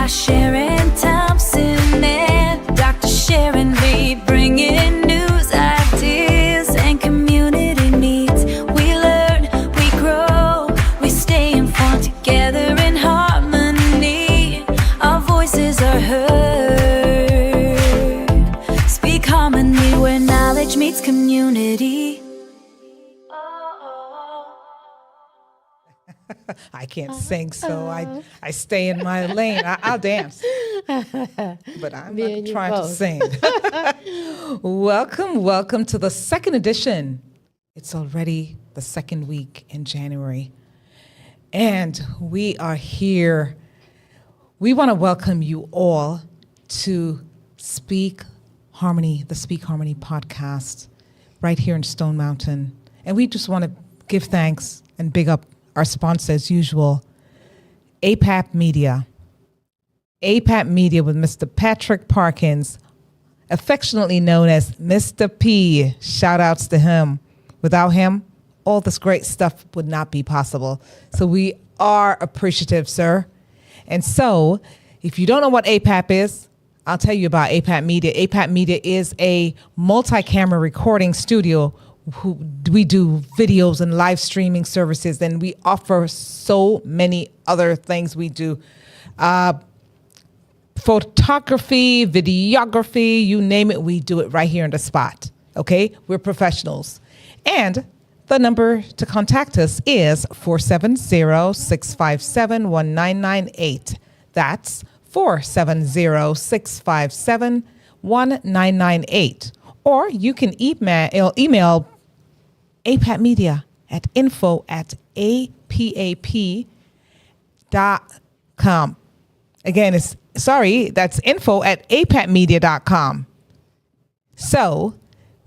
by Sharon Thompson and Dr. Sharon Reid, bringing news, ideas, and community needs. We learn, we grow, we stay informed together in harmony. Our voices are heard. Speak harmony where knowledge meets community. I can't sing, so I stay in my lane. I'll dance, but I'm not trying to sing. Welcome to the second edition. It's already the second week in January, and we are here. We want to welcome you all to Speak Harmony, the Speak Harmony podcast, right here in Stone Mountain. And we just want to give thanks and big up our sponsor as usual, APAP Media. APAP Media with Mr. Patrick Parkins, affectionately known as Mr. P. Shout outs to him. Without him, all this great stuff would not be possible. So we are appreciative, sir. And so, if you don't know what APAP is, I'll tell you about APAP Media. APAP Media is a multi-camera recording studio. We do videos and live streaming services, and we offer so many other things. We do photography, videography, you name it, we do it right here on the spot. Okay, we're professionals. And the number to contact us is 470-657-1998. That's 470-657-1998. Or you can email APAP Media at info@apap.com. Again, that's info@apapmedia.com. So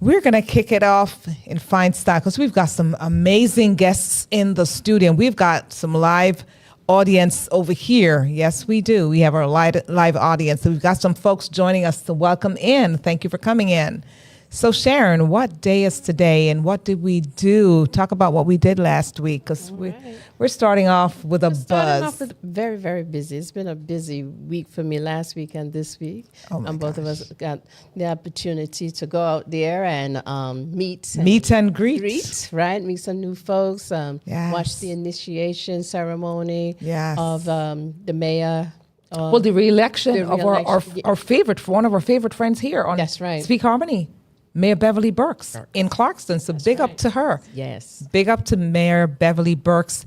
we're going to kick it off in fine style because we've got some amazing guests in the studio. We've got some live audience over here. Yes, we do. We have our live audience. So we've got some folks joining us to welcome in. Thank you for coming in. So Sharon, what day is today and what did we do? Talk about what we did last week because we're starting off with a buzz. Starting off with very, very busy. It's been a busy week for me last week and this week. Both of us got the opportunity to go out there and meet and greet. Right? Meet some new folks. Watch the initiation ceremony of the mayor. The re-election of our favorite, one of our favorite friends here on That's right. Speak Harmony. Mayor Beverly Burks in Clarkston. So big up to her. Yes. Big up to Mayor Beverly Burks.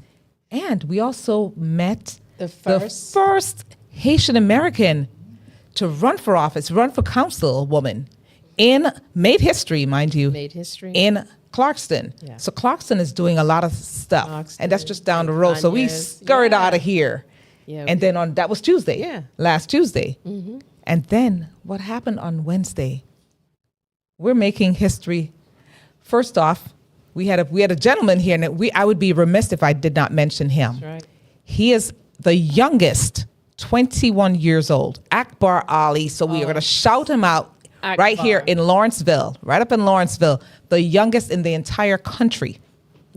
And we also met the first Haitian American to run for office, run for councilwoman made history, mind you. Made history. In Clarkston. Yeah. So Clarkston is doing a lot of stuff. And that's just down the road. So we scurried out of here. Yeah, and then that was Tuesday. Yeah. Last Tuesday. Mm-hmm. And then what happened on Wednesday? We're making history. First off, we had a gentleman here, and I would be remiss if I did not mention him. That's right. He is the youngest, 21 years old, Akbar Ali. So we are going to shout him out right here in Lawrenceville, right up in Lawrenceville, the youngest in the entire country.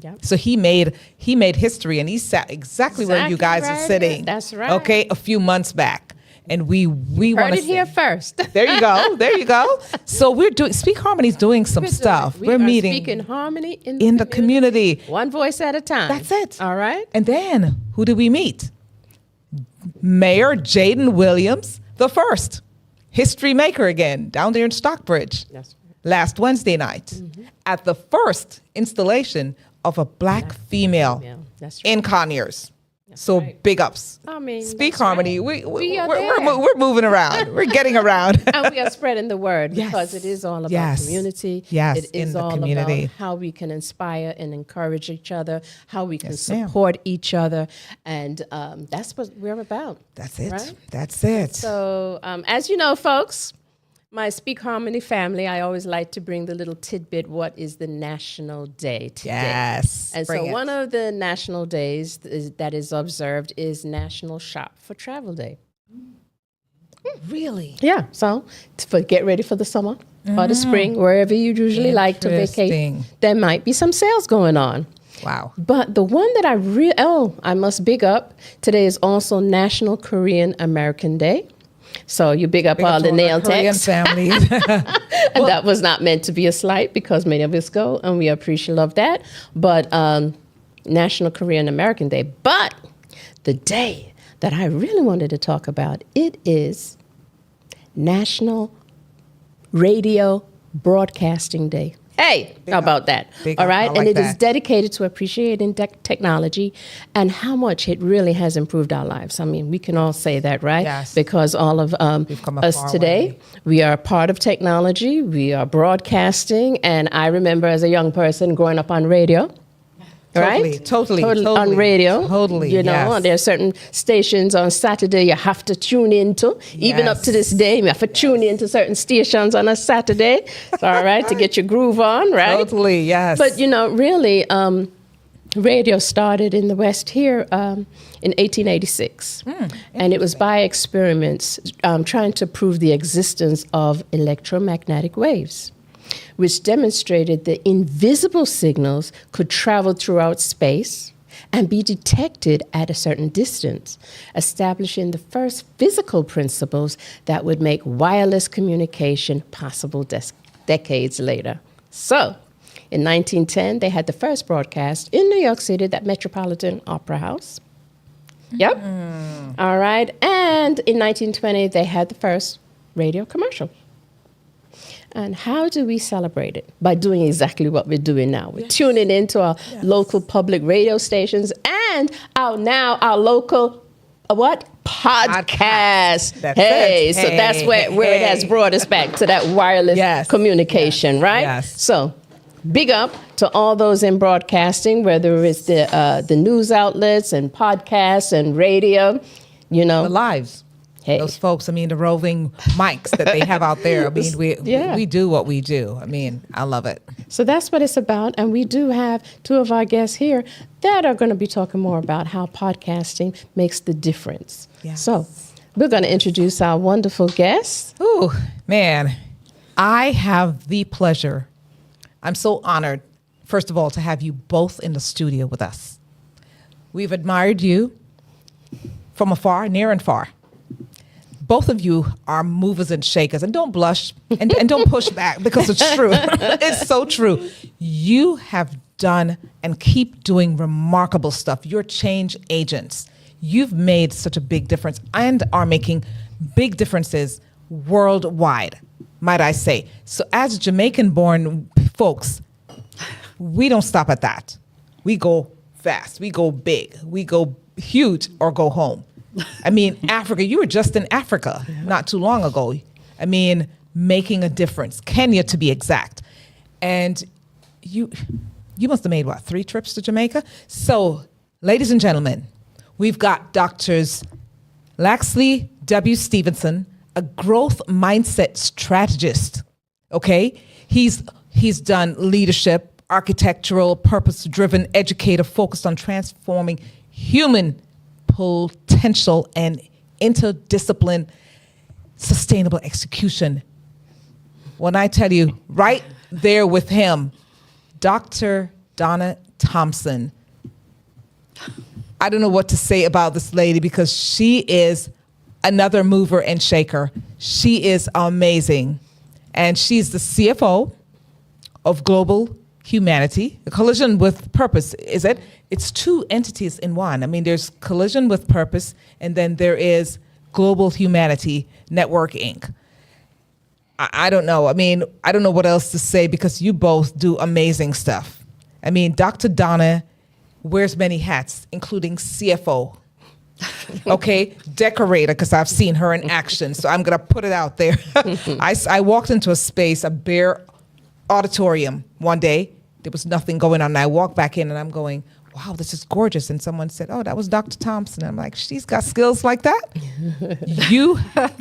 Yep. So he made history, and he sat exactly where you guys are sitting. That's right. Okay, a few months back. And we want to here first. There you go. So we're doing Speak Harmony's doing some stuff. We're meeting speaking harmony in the community. One voice at a time. That's it. All right. And then who did we meet? Mayor Jaden Williams, the first history maker again, down there in Stockbridge. That's right. Last Wednesday night at the first installation of a black female in Conyers. So big ups. Speak Harmony. Right. We're moving around. We're getting around. And we are spreading the word because it is all about community. Yes, it is all community. about how we can inspire and encourage each other, how we can support each other. And that's what we're about. That's it. Right? That's it. So as you know, folks, my Speak Harmony family, I always like to bring the little tidbit, what is the national day today? Yes. And so one of the national days that is observed is National Shop for Travel Day. Really? Yeah. So get ready for the summer or the spring, wherever you usually like to vacate. There might be some sales going on. Wow. But the one that I must big up, today is also National Korean American Day. So you big up all the nail techs. families. And that was not meant to be a slight because many of us go and we appreciate of that. But National Korean American Day. But the day that I really wanted to talk about, it is National Radio Broadcasting Day. Hey, how about that? All right. And it is dedicated to appreciating technology and how much it really has improved our lives. I mean, we can all say that, right? Yes. Because all of us today, we are part of technology. We are broadcasting. And I remember as a young person growing up on radio. Totally. On radio. Totally. You know, there are certain stations on Saturday you have to tune into. Even up to this day, you have to tune into certain stations on a Saturday. All right, to get your groove on, right? Totally, yes. But, you know, really, radio started in the West here in 1886. And it was by experiments trying to prove the existence of electromagnetic waves, which demonstrated that invisible signals could travel throughout space and be detected at a certain distance, establishing the first physical principles that would make wireless communication possible decades later. So, in 1910, they had the first broadcast in New York City, that Metropolitan Opera House. Yep. All right. And in 1920, they had the first radio commercial. And how do we celebrate it? By doing exactly what we're doing now. We're tuning into our local public radio stations and our local, podcast. So that's where it has brought us back to that wireless communication, right? Yes. So big up to all those in broadcasting, whether it's the news outlets and podcasts and radio, you know. The lives. Hey. Those folks, I mean, the roving mics that they have out there. I mean, we do what we do. I mean, I love it. So that's what it's about. And we do have two of our guests here that are going to be talking more about how podcasting makes the difference. Yes. So we're going to introduce our wonderful guests. Ooh, man, I have the pleasure. I'm so honored, first of all, to have you both in the studio with us. We've admired you from afar, near and far. Both of you are movers and shakers, and don't blush and don't push back because it's true. It's so true. You have done and keep doing remarkable stuff. You're change agents. You've made such a big difference and are making big differences worldwide, might I say. So as Jamaican-born folks, we don't stop at that. We go fast. We go big. We go huge or go home. I mean, Africa, you were just in Africa not too long ago. I mean, making a difference. Kenya, to be exact. And you must have made, 3 trips to Jamaica? So, ladies and gentlemen, we've got Doctors Laxley W. Stephenson, a growth mindset strategist, okay? He's done leadership, architectural, purpose-driven educator focused on transforming human potential and interdiscipline sustainable execution. When I tell you, right there with him, Dr. Donna Thompson. I don't know what to say about this lady because she is another mover and shaker. She is amazing. And she's the CFO of Global Humanity, a collision with purpose, is it? It's 2 entities in one. I mean, there's Collision with Purpose, and then there is Global Humanity Network, Inc. I don't know. I mean, I don't know what else to say because you both do amazing stuff. I mean, Dr. Donna wears many hats, including CFO. Okay, decorator, because I've seen her in action, so I'm going to put it out there. I walked into a space, a bare auditorium one day. There was nothing going on. And I walked back in and I'm going, wow, this is gorgeous. And someone said, oh, that was Dr. Thompson. And I'm like, she's got skills like that?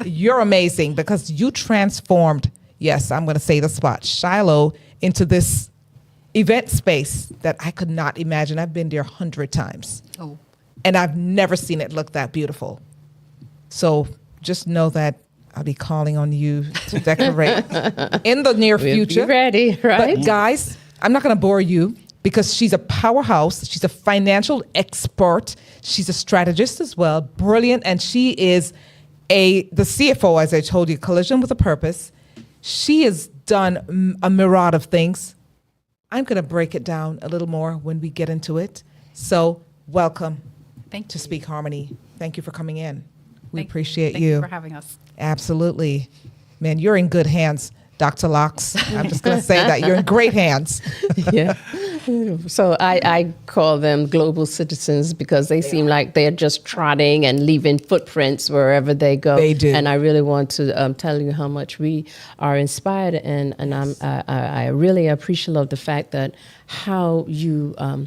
You're amazing because you transformed, yes, I'm going to say the spot, Shiloh into this event space that I could not imagine. I've been there 100 times. Oh. And I've never seen it look that beautiful. So just know that I'll be calling on you to decorate in the near future. Be ready, right? But guys, I'm not going to bore you. because she's a powerhouse. She's a financial expert. She's a strategist as well, brilliant, and she is the CFO, as I told you, Collision with a Purpose. She has done a myriad of things. I'm going to break it down a little more when we get into it. So welcome to Speak Harmony. Thank you for coming in. We appreciate you. Thank you for having us. Absolutely. Man, you're in good hands, Dr. Lax. I'm just going to say that. You're in great hands. Yeah. So I call them global citizens because they seem like they're just trotting and leaving footprints wherever they go. They do. And I really want to tell you how much we are inspired, and I really appreciate of the fact that how you are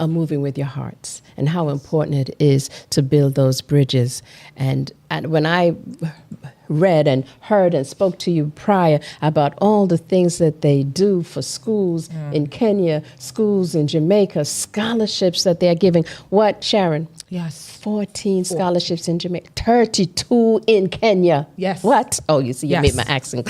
moving with your hearts and how important it is to build those bridges. And when I read and heard and spoke to you prior about all the things that they do for schools in Kenya, schools in Jamaica, scholarships that they're giving. What, Sharon? Yes. 14 scholarships in Jamaica, 32 in Kenya. Yes. What? Oh, you see, you Yes. made my accent.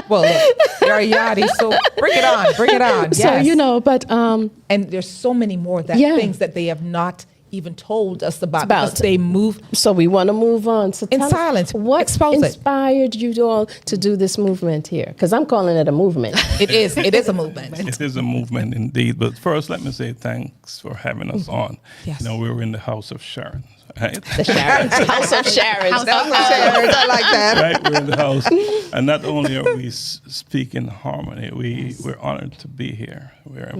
Well, look, you're a yachty, so bring it on. Bring it on. So, Yes. but... And there's so many more things that they have not even told us about because they move. So we want to move on. So In tell us silence. what Expose it. inspired you all to do this movement here? Because I'm calling it a movement. It is a movement. It is a movement indeed. But first, let me say thanks for having us on. Yes. You know, we were in the house of Sharon, right? The Sharon, House of Sharon. I like that. Right, we're in the house. And not only are we speaking harmony, we're honored to be here. We're,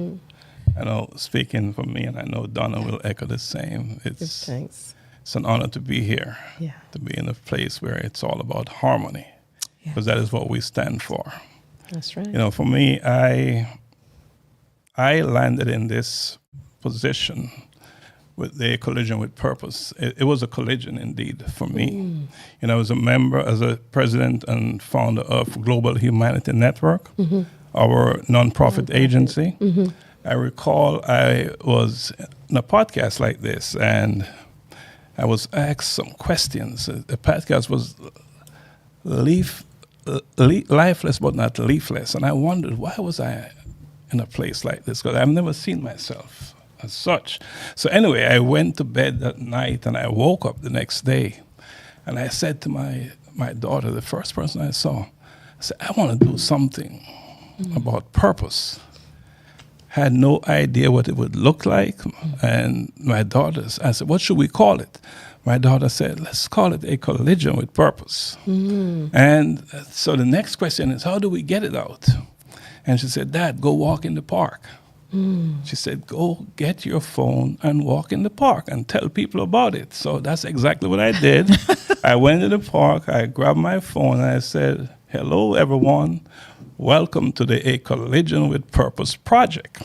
I know, speaking for me, and I know Donna will echo the same. Thanks. It's an honor to be here, to be in a place where it's all about harmony, because that is what we stand for. That's right. You know, for me, I landed in this position with the Collision with Purpose. It was a collision indeed for me. You know, as a member, as a president and founder of Global Humanity Network, our nonprofit agency. I recall I was in a podcast like this, and I was asked some questions. The podcast was lifeless but not leafless, and I wondered, why was I in a place like this? Because I've never seen myself as such. So anyway, I went to bed that night, and I woke up the next day, and I said to my daughter, the first person I saw, I said, I want to do something about purpose. Had no idea what it would look like. And my daughters, I said, what should we call it? My daughter said, let's call it a collision with purpose. And so the next question is, how do we get it out? And she said, Dad, go walk in the park. She said, go get your phone and walk in the park and tell people about it. So that's exactly what I did. I went to the park, I grabbed my phone, and I said, hello, everyone. Welcome to the A Collision with Purpose project.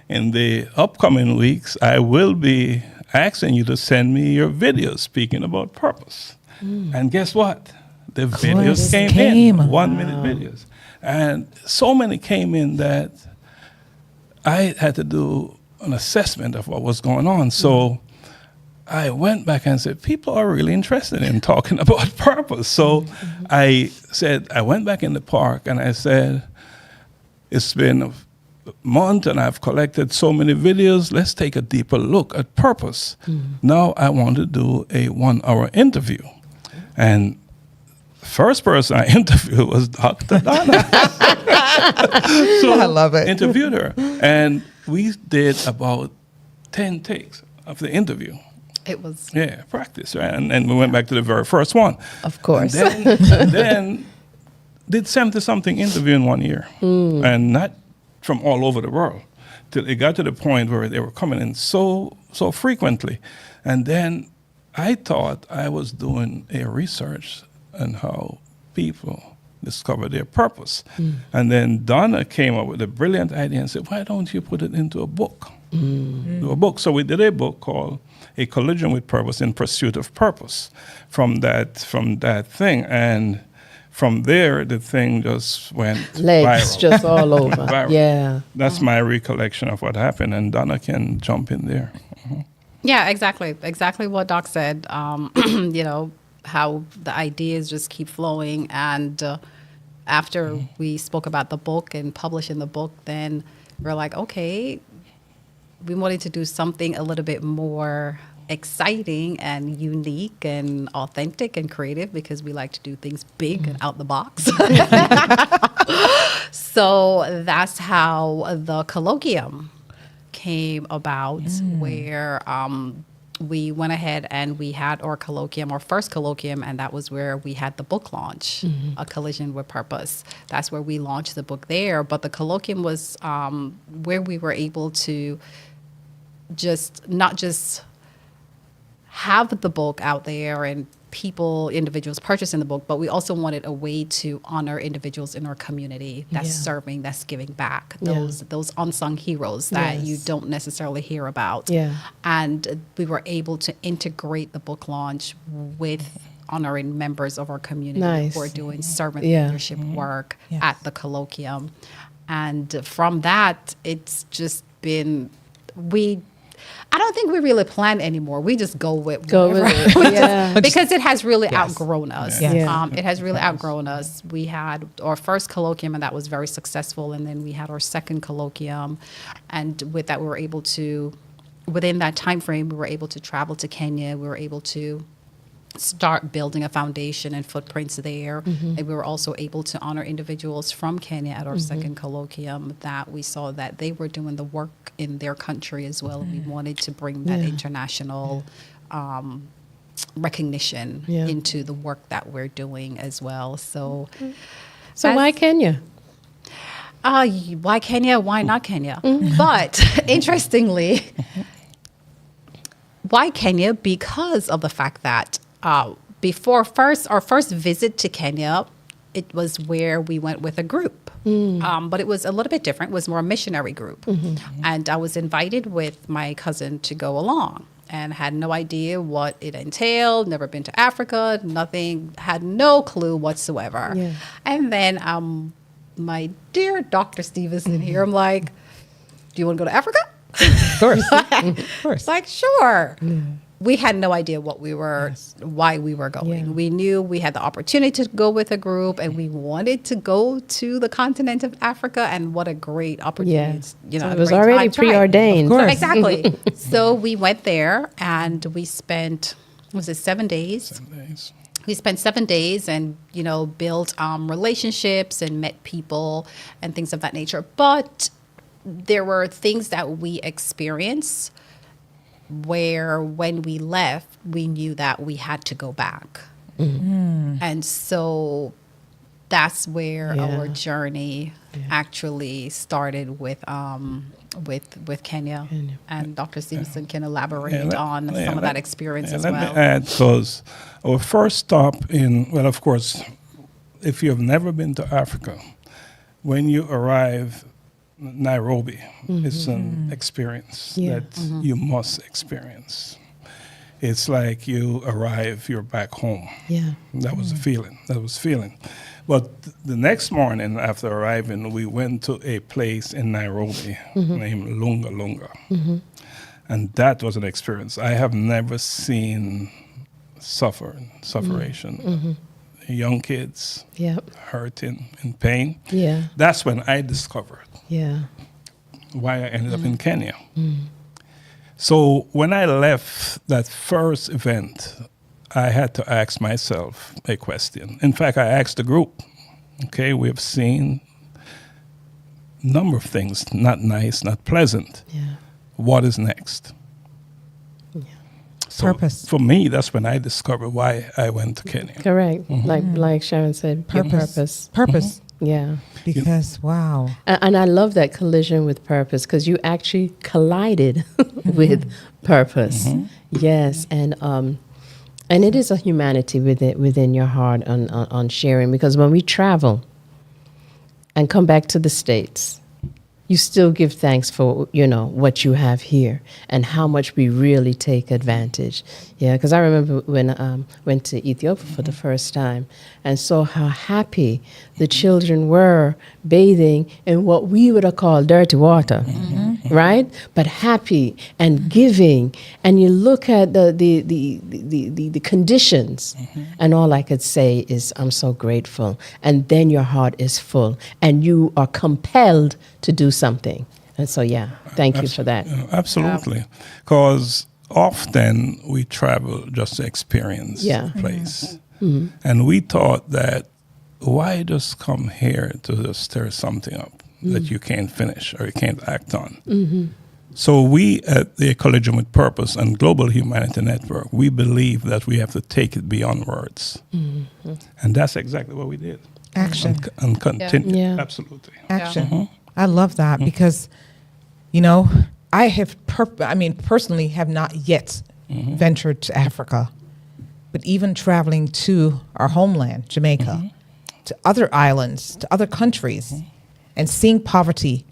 In the upcoming weeks, I will be asking you to send me your videos speaking about purpose. And guess what? The videos came in, 1 minute videos. And so many came in that I had to do an assessment of what was going on. So I went back and said, people are really interested in talking about purpose. So I went back in the park and I said, it's been a month and I've collected so many videos. Let's take a deeper look at purpose. Now I want to do a 1-hour interview. And the first person I interviewed was Dr. Donna. So I love it. Interviewed her. And we did about 10 takes of the interview. It was Practice, right? And we went back to the very first one. Of course. And then did 70-something interview in 1 year. And not from all over the world. Till it got to the point where they were coming in so frequently. And then I thought I was doing a research on how people discover their purpose. And then Donna came up with a brilliant idea and said, why don't you put it into a book? Do a book. So we did a book called A Collision with Purpose in Pursuit of Purpose from that thing. And from there, the thing just went Legs viral. just all over. Viral. Yeah. That's my recollection of what happened, and Donna can jump in there. Yeah, exactly what Doc said. You know, how the ideas just keep flowing, and after we spoke about the book and publishing the book, then we're like, okay, we wanted to do something a little bit more exciting and unique and authentic and creative, because we like to do things big and out the box. So that's how the colloquium came about, where we went ahead and we had our colloquium, our first colloquium, and that was where we had the book launch, A Collision with Purpose. That's where we launched the book there. But the colloquium was where we were able to not just have the book out there and individuals purchasing the book, but we also wanted a way to honor individuals in our community that's serving, that's giving back, those unsung heroes that you don't necessarily hear about. And we were able to integrate the book launch with honoring members of our community who are doing servant leadership work at the colloquium. And from that, it's just been, I don't think we really plan anymore. We just go with it. Because it has really outgrown us. It has really outgrown us. We had our first colloquium, and that was very successful. And then we had our second colloquium. And with that, we were able to, within that time frame, we were able to travel to Kenya. We were able to start building a foundation and footprints there. And we were also able to honor individuals from Kenya at our second colloquium, that we saw that they were doing the work in their country as well. We wanted to bring that international recognition into the work that we're doing as well. So why Kenya? Why Kenya? Why not Kenya? But interestingly, why Kenya? Because of the fact that our first visit to Kenya, it was where we went with a group. But it was a little bit different. It was more a missionary group. And I was invited with my cousin to go along, and had no idea what it entailed, never been to Africa, nothing, had no clue whatsoever. And then my dear Dr. Stephenson here, I'm like, do you want to go to Africa? Of course. Of course. Like, sure. We had no idea what we were, why we were going. We knew we had the opportunity to go with a group, and we wanted to go to the continent of Africa, and what a great opportunity. You know, so it was already preordained. So, exactly. So we went there, and we spent, was it 7 days? 7 days. We spent 7 days and, built relationships and met people and things of that nature. But there were things that we experienced where when we left, we knew that we had to go back. And so that's where our journey actually started with Kenya. And Dr. Stephenson can elaborate on some of that experience as well. Let me add, because our first stop of course, if you've never been to Africa, when you arrive Nairobi, it's an experience that you must experience. It's like you arrive, you're back home. That was the feeling. But the next morning after arriving, we went to a place in Nairobi named Lunga Lunga. And that was an experience. I have never seen sufferation. Young kids hurting, in pain. That's when I discovered why I ended up in Kenya. So when I left that first event, I had to ask myself a question. In fact, I asked the group, okay, we've seen a number of things, not nice, not pleasant. What is next? So Purpose. For me, that's when I discovered why I went to Kenya. Correct. Like Sharon said, purpose. Purpose. Because, wow. And I love that collision with purpose, because you actually collided with purpose. Yes. And it is a humanity within your heart on sharing, because when we travel and come back to the States, you still give thanks for, what you have here and how much we really take advantage. Because I remember when I went to Ethiopia for the first time and saw how happy the children were bathing in what we would have called dirty water. right? But happy and giving. And you look at the conditions, and all I could say is, I'm so grateful. And then your heart is full, and you are compelled to do something. And so, yeah, thank you for that. Absolutely. Because often we travel just to experience Yeah. the place. And we thought that, why just come here to just stir something up that you can't finish or you can't act on? So we at the Collegium with Purpose and Global Humanity Network, we believe that we have to take it beyond words. And that's exactly what we did. Action. And continue. Yeah. Absolutely. Action. I love that because, you know, I have, personally have not yet ventured to Africa, but even traveling to our homeland, Jamaica, to other islands, to other countries, and seeing poverty,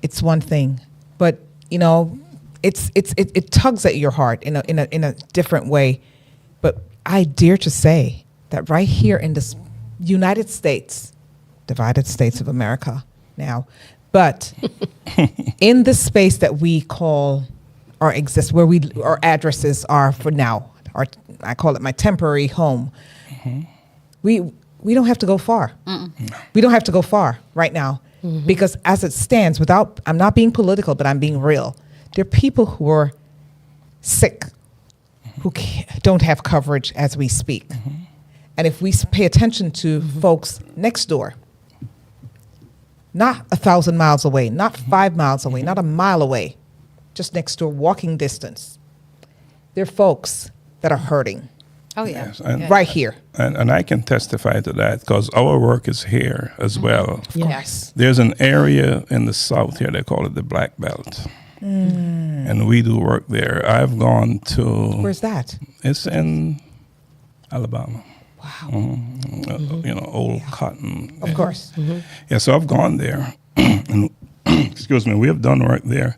it's one thing, but you know, it tugs at your heart in a different way. But I dare to say that right here in this United States, divided states of America now, but in the space that we call or exist, where our addresses are for now, or I call it my temporary home. We don't have to go far. We don't have to go far right now, because as it stands, I'm not being political, but I'm being real. There are people who are sick, who don't have coverage as we speak. And if we pay attention to folks next door, not 1,000 miles away, not 5 miles away, not a mile away, just next door, walking distance, there are folks that are hurting. Oh, yeah. Yes, and- Right here. And I can testify to that because our work is here as well. Yes. There's an area in the south here, they call it the Black Belt. And we do work there. I've gone to... Where's that? It's in Alabama. Wow. You know, old cotton. Of course. Yeah, so I've gone there. And excuse me, we have done work there.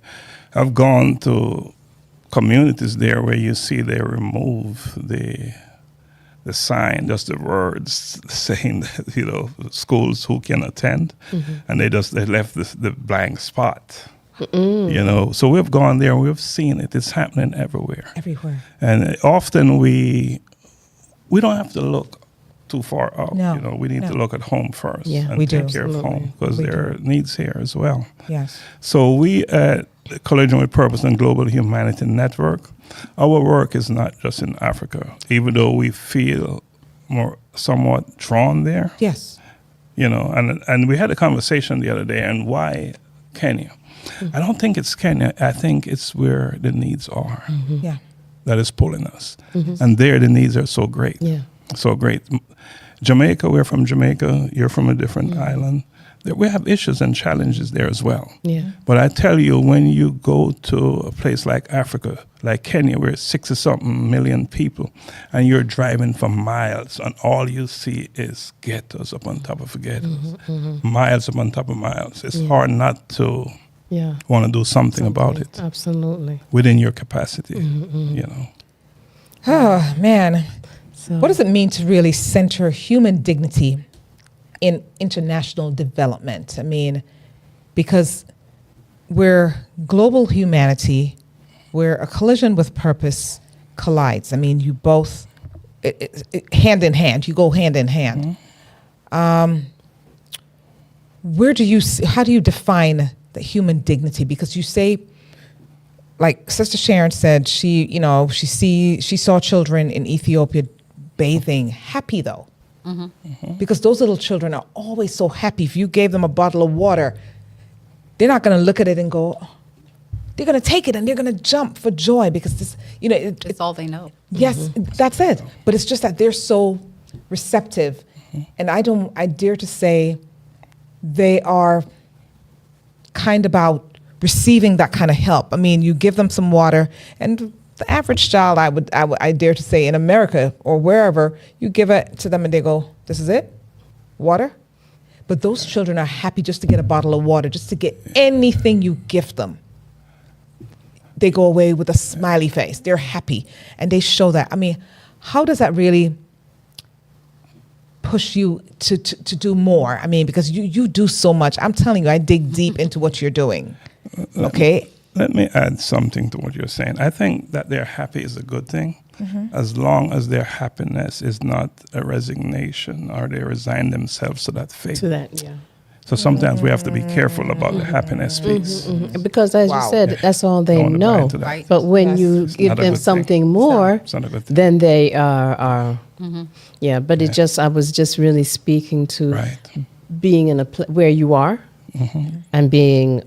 I've gone to communities there where you see they remove the sign, just the words saying that, you know, schools who can attend, and they left the blank spot. You know, so we've gone there, we've seen it. It's happening everywhere. Everywhere. And often we don't have to look too far out. No, You know, we need no. to look at home first Yeah, and we take do. care of Absolutely. home because We there are needs here as well. Yes. So we at the Collegium with Purpose and Global Humanity Network, our work is not just in Africa, even though we feel somewhat drawn there. Yes. You know, and we had a conversation the other day, and why Kenya? I don't think it's Kenya. I think it's where the needs are Yeah. that is pulling us. And there the needs are so great. Yeah. So great. Jamaica, we're from Jamaica. You're from a different island. We have issues and challenges there as well. Yeah. But I tell you, when you go to a place like Africa, like Kenya, where it's 60-something million people, and you're driving for miles, and all you see is ghettos up on top of ghettos, miles up on top of miles. It's hard not to want to do something about it Absolutely. within your capacity, you know. Oh, man. So, What does it mean to really center human dignity in international development? I mean, because we're global humanity, where a collision with purpose collides. I mean, you both, hand in hand, you go hand in hand. How do you define the human dignity? Because you say, like Sister Sharon said, she saw children in Ethiopia bathing, happy though. Because those little children are always so happy. If you gave them a bottle of water, they're not going to look at it and go, they're going to take it and they're going to jump for joy because this, you know, It's all they know. yes, that's it. But it's just that they're so receptive. And I dare to say they are kind about receiving that kind of help. I mean, you give them some water, and the average child, I dare to say, in America or wherever, you give it to them and they go, this is it? Water? But those children are happy just to get a bottle of water, just to get anything you gift them. They go away with a smiley face. They're happy, and they show that. I mean, how does that really push you to do more? I mean, because you do so much. I'm telling you, I dig deep into what you're doing. Okay. Let me add something to what you're saying. I think that they're happy is a good thing, as long as their happiness is not a resignation or they resign themselves to that fate. To that, yeah. So sometimes we have to be careful about the happiness piece. Because as you said, that's all they Don't wanna buy know. into that. Right. But when Yes. you It's give not a them good thing. something more, It's not a good thing. then they are yeah. But it just, I was just really speaking to Right. being in a where you are and being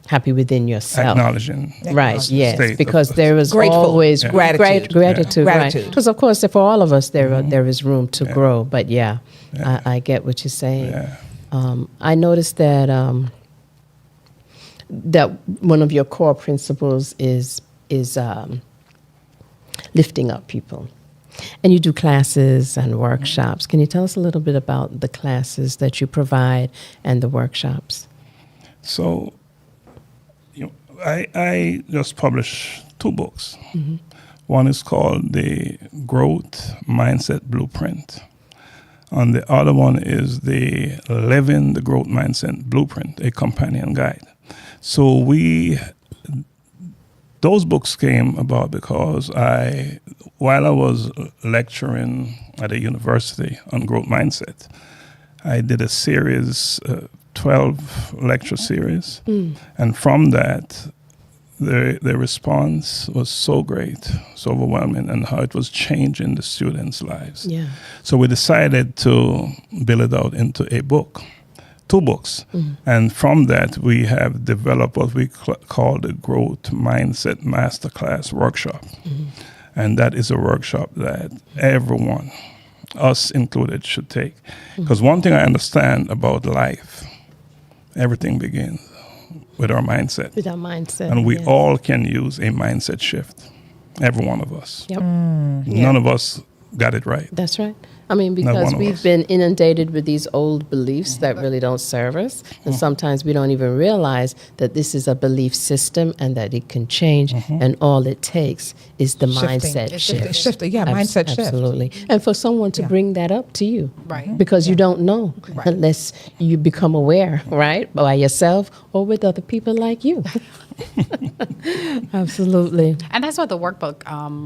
happy within yourself. Acknowledging. Right, yes, state because of- there is Grateful. always Yeah. Gratitude. gratitude, right? Gratitude. Because of course, for all of us, there is room to grow. But yeah, I get what you're saying. Yeah. I noticed that that one of your core principles is lifting up people, and you do classes and workshops. Can you tell us a little bit about the classes that you provide and the workshops? So, I just published 2 books. One is called The Growth Mindset Blueprint, and the other one is the Living the Growth Mindset Blueprint, a companion guide. So those books came about because while I was lecturing at a university on growth mindset, I did a series, 12 lecture series, and from that, the response was so great, so overwhelming, and how it was changing the students' lives. Yeah. So we decided to build it out into a book, 2 books. And from that, we have developed what we call the Growth Mindset Masterclass Workshop. And that is a workshop that everyone, us included, should take. Because one thing I understand about life, everything begins with our mindset. With our mindset. And we yes. all can use a mindset shift, every one of us. Yep. None of us got it right. That's right. I mean, Not one because of we've us. been inundated with these old beliefs that really don't serve us. And sometimes we don't even realize that this is a belief system and that it can change. And all it takes is the mindset shift. Shifting. Yeah, mindset shift. Absolutely. And for someone to bring that up to you. Right. Because you don't know unless you become aware, right? By yourself or with other people like you. Absolutely. And that's what the workbook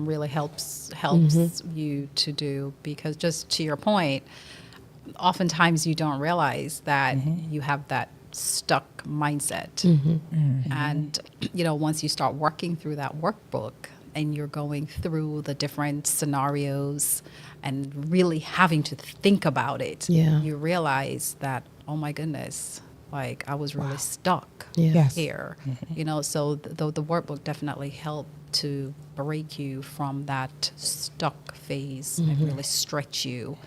really helps you to do, because just to your point, oftentimes you don't realize that you have that stuck mindset. And, once you start working through that workbook and you're going through the different scenarios and really having to think about it, you realize that, oh my goodness, like I was really stuck Yes. here. So the workbook definitely helped to break you from that stuck phase and really stretch you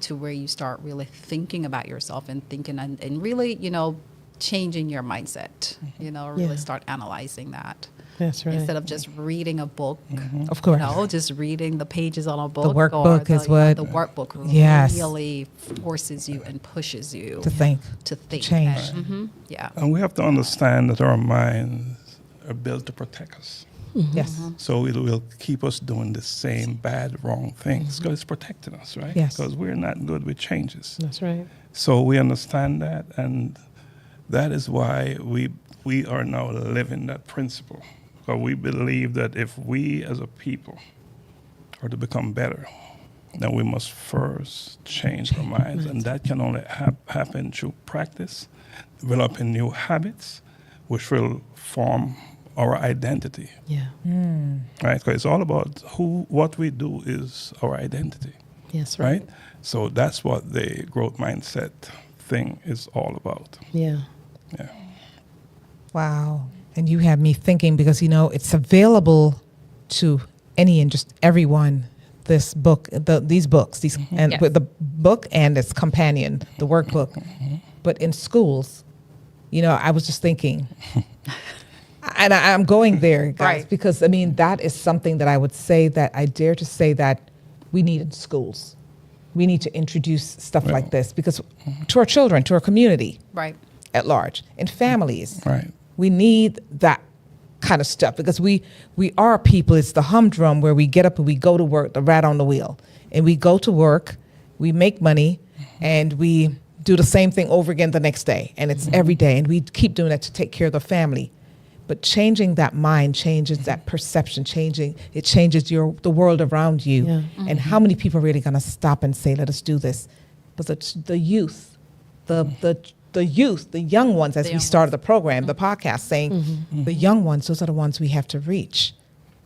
to where you start really thinking about yourself and thinking and really, changing your mindset, really start analyzing that. That's right. Instead of just reading a book, Of course. just reading the pages on a book. workbook or is what- the workbook Yes. really forces you and pushes you To think. to think. change. Yeah. And we have to understand that our minds are built to protect us. Yes. So it will keep us doing the same bad, wrong things because it's protecting us, right? Yes. Because we're not good with changes. That's right. So we understand that, and that is why we are now living that principle. Because we believe that if we as a people are to become better, then we must first change our minds. And that can only happen through practice, developing new habits, which will form our identity. Yeah. Right? Because it's all about what we do is our identity. Yes, right. Right? So that's what the growth mindset thing is all about. Yeah. Yeah. Wow. And you have me thinking because, it's available to any and just everyone, this book, these books, and Yes. with the book and its companion, the workbook. But in schools, I was just thinking, and I'm going there, guys, Right. because, that is something that I would say that I dare to say that we need in schools. We need to introduce stuff like this because to our children, to our community Right. at large, in families. Right. We need that kind of stuff because we are people. It's the humdrum where we get up and we go to work, the rat on the wheel. And we go to work, we make money, and we do the same thing over again the next day, and it's every day, and we keep doing that to take care of the family. But changing that mind changes that perception, it changes the world around you. Yeah. And how many people are really going to stop and say, let us do this? But the youth, the youth, the young ones, as we started the program, the podcast, saying the young ones, those are the ones we have to reach.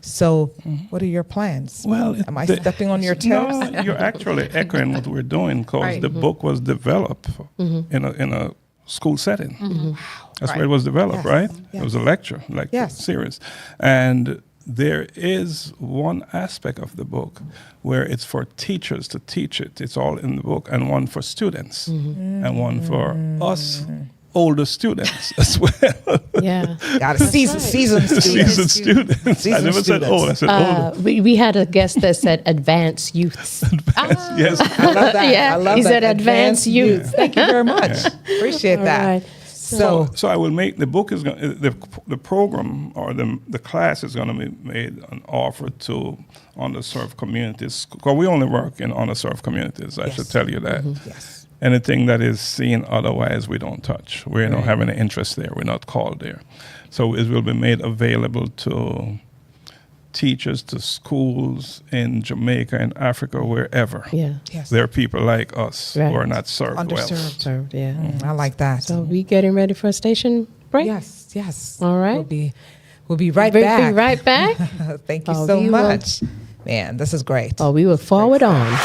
So what are your plans? Well, am I stepping on your toes? No, you're actually echoing what we're doing, because the book was developed in a school setting. That's where it was developed, right? It was a lecture, series. And there is one aspect of the book where it's for teachers to teach it. It's all in the book, and one for students, and one for us older students as well. Yeah. Got it. Seasoned students. I never said old, I said older. We had a guest that said advanced youths. Yes. I love that. Yeah, I love he that. said advanced youth. Thank you very much. Appreciate that. Right. So I will make the book is going the program or the class is going to be made an offer to underserved communities, because we only work in underserved communities. I should tell you that. yes. Anything that is seen otherwise, we don't touch. We don't have any interest there. We're not called there. So it will be made available to teachers, to schools in Jamaica, in Africa, wherever. Yeah. Yes. There are people like us who are not served well. Underserved. Yeah. I like that. So we getting ready for a station break? Yes. All right. We'll be right back. We'll be right back. Thank you so much. Man, this is great. Oh, we will forward on.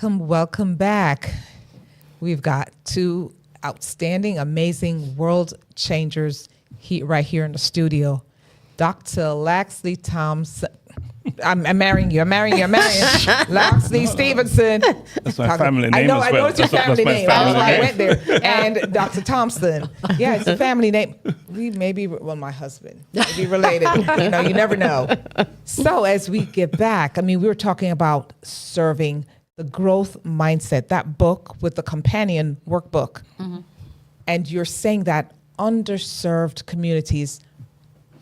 Welcome back. We've got two outstanding, amazing world changers right here in the studio. Dr. Laxley Thompson. I'm marrying you. Laxley Stephenson. That's my family name. I know it's your family name. That's why I went there. And Dr. Thompson. Yeah, it's a family name. My husband. Maybe related. You never know. So as we get back, we were talking about serving, the growth mindset, that book with the companion workbook. And you're saying that underserved communities,